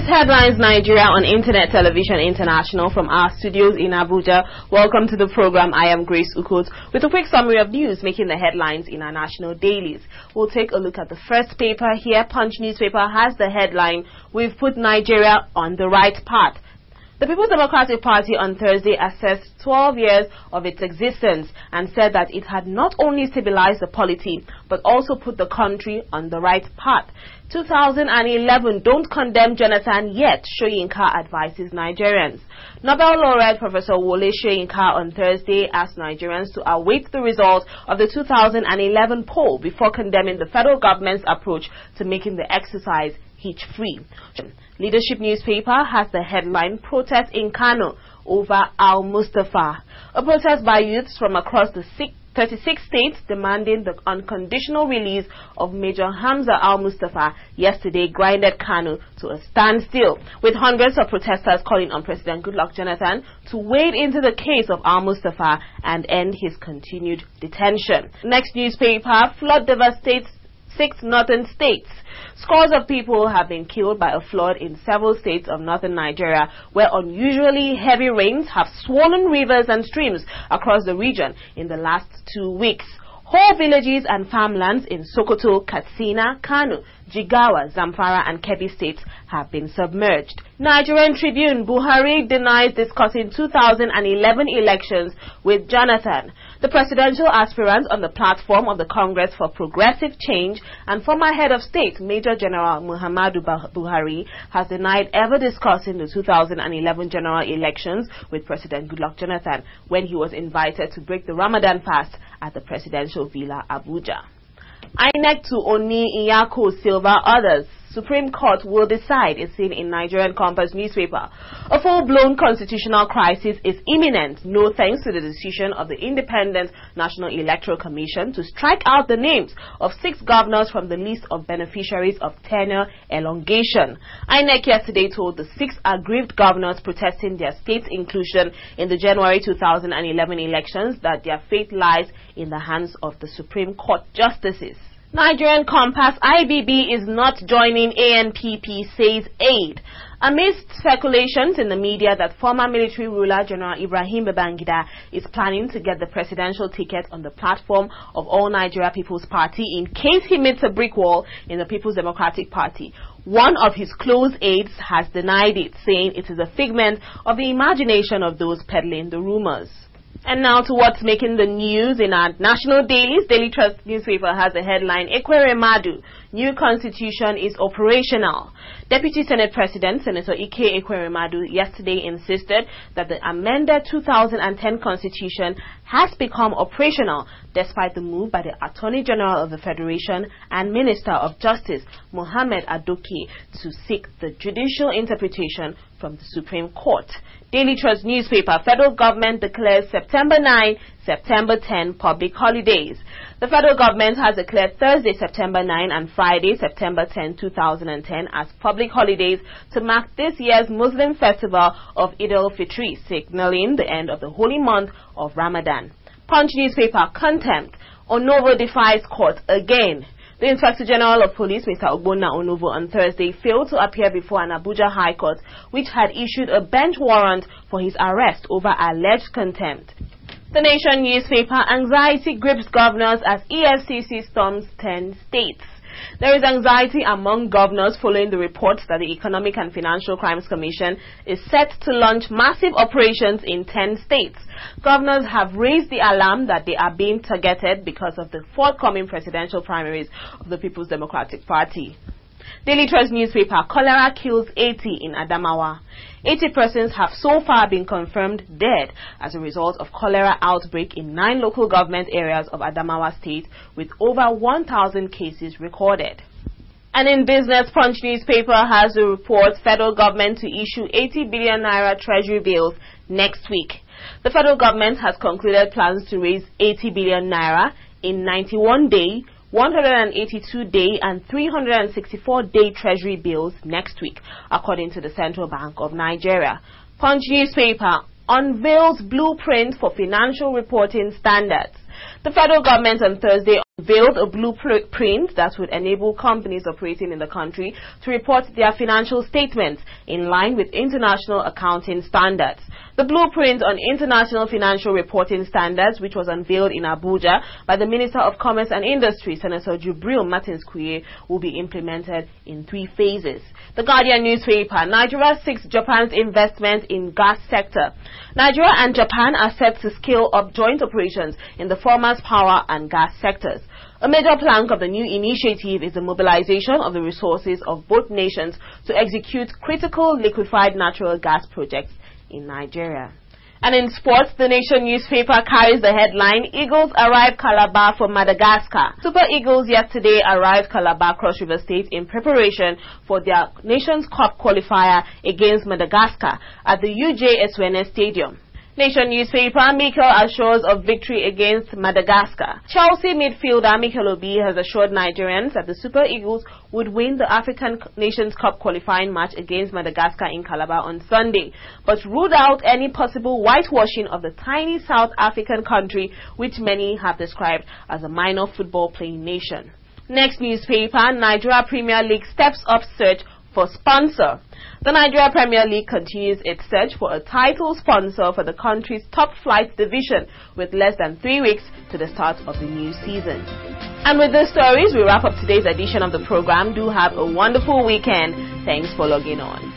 It's Headlines Nigeria on Internet Television International from our studios in Abuja. Welcome to the program. I am Grace Ukot with a quick summary of news making the headlines in our national dailies. We'll take a look at the first paper here. Punch newspaper has the headline, "We've put Nigeria on the right path." The People's Democratic Party on Thursday assessed 12 years of its existence and said that it had not only stabilized the polity, but also put the country on the right path. 2011, don't condemn Jonathan yet, Soyinka advises Nigerians. Nobel laureate Professor Wole Soyinka on Thursday asked Nigerians to await the result of the 2011 poll before condemning the federal government's approach to making the exercise hitch-free. Leadership newspaper has the headline, "Protest in Kano over Al-Mustafa." A protest by youths from across the 36 states demanding the unconditional release of Major Hamza Al-Mustafa yesterday grinded Kano to a standstill, with hundreds of protesters calling on President Goodluck Jonathan to wade into the case of Al-Mustafa and end his continued detention. Next newspaper, flood devastates 6 northern states. Scores of people have been killed by a flood in several states of northern Nigeria, where unusually heavy rains have swollen rivers and streams across the region in the last 2 weeks. Whole villages and farmlands in Sokoto, Katsina, Kano, Jigawa, Zamfara and Kebbi states have been submerged. Nigerian Tribune, Buhari denies discussing 2011 elections with Jonathan. The presidential aspirant on the platform of the Congress for Progressive Change and former head of state, Major General Muhammadu Buhari, has denied ever discussing the 2011 general elections with President Goodluck Jonathan when he was invited to break the Ramadan fast at the presidential villa, Abuja. INEC to Oni Iyako Silva others. Supreme Court will decide, is seen in Nigerian Compass newspaper. A full-blown constitutional crisis is imminent, no thanks to the decision of the Independent National Electoral Commission to strike out the names of 6 governors from the list of beneficiaries of tenure elongation. INEC yesterday told the 6 aggrieved governors protesting their state's inclusion in the January 2011 elections that their fate lies in the hands of the Supreme Court justices. Nigerian Compass, IBB is not joining ANPP, says aide. Amidst speculations in the media that former military ruler General Ibrahim Babangida is planning to get the presidential ticket on the platform of All Nigeria People's Party in case he meets a brick wall in the People's Democratic Party, one of his close aides has denied it, saying it is a figment of the imagination of those peddling the rumors. And now to what's making the news in our national dailies. Daily Trust newspaper has a headline, Ekweremadu, new constitution is operational. Deputy Senate President Senator Ike Ekweremadu yesterday insisted that the amended 2010 constitution has become operational despite the move by the Attorney General of the Federation and Minister of Justice Mohammed Adoke to seek the judicial interpretation from the Supreme Court. Daily Trust newspaper, federal government declares September 9, September 10 public holidays. The federal government has declared Thursday, September 9 and Friday, September 10, 2010 as public holidays to mark this year's Muslim festival of Eid al-Fitr, signaling the end of the holy month of Ramadan. Punch newspaper, contempt. Onovo defies court again. The Inspector General of Police, Mr. Ogbonna Onovo, on Thursday failed to appear before an Abuja High Court, which had issued a bench warrant for his arrest over alleged contempt. The Nation newspaper, anxiety grips governors as EFCC storms 10 states. There is anxiety among governors following the reports that the Economic and Financial Crimes Commission is set to launch massive operations in 10 states. Governors have raised the alarm that they are being targeted because of the forthcoming presidential primaries of the People's Democratic Party. Daily Trust newspaper, cholera kills 80 in Adamawa. 80 persons have so far been confirmed dead as a result of cholera outbreak in 9 local government areas of Adamawa State, with over 1,000 cases recorded. And in business, Punch newspaper has a report federal government to issue 80 billion naira treasury bills next week. The federal government has concluded plans to raise 80 billion naira in 91-day, 182-day and 364-day treasury bills next week, according to the Central Bank of Nigeria. Punch newspaper unveils blueprint for financial reporting standards. The federal government on Thursday unveiled a blueprint that would enable companies operating in the country to report their financial statements in line with international accounting standards. The blueprint on international financial reporting standards, which was unveiled in Abuja by the Minister of Commerce and Industry, Senator Jubril Martins-Kuye, will be implemented in 3 phases. The Guardian newspaper: Nigeria seeks Japan's investment in gas sector. Nigeria and Japan are set to scale up joint operations in the former's power and gas sectors. A major plank of the new initiative is the mobilization of the resources of both nations to execute critical liquefied natural gas projects in Nigeria. And in sports, the Nation newspaper carries the headline, Eagles arrive Calabar for Madagascar. Super Eagles yesterday arrived Calabar, Cross River State, in preparation for their Nations Cup qualifier against Madagascar at the UJ Eswene Stadium. Nation newspaper: Mikel assures of victory against Madagascar. Chelsea midfielder Mikel Obi has assured Nigerians that the Super Eagles would win the African Nations Cup qualifying match against Madagascar in Calabar on Sunday, but ruled out any possible whitewashing of the tiny South African country, which many have described as a minor football playing nation. Next newspaper: Nigeria Premier League steps up search for sponsor. The Nigeria Premier League continues its search for a title sponsor for the country's top flight division with less than 3 weeks to the start of the new season. And with these stories, we wrap up today's edition of the program. Do have a wonderful weekend. Thanks for logging on.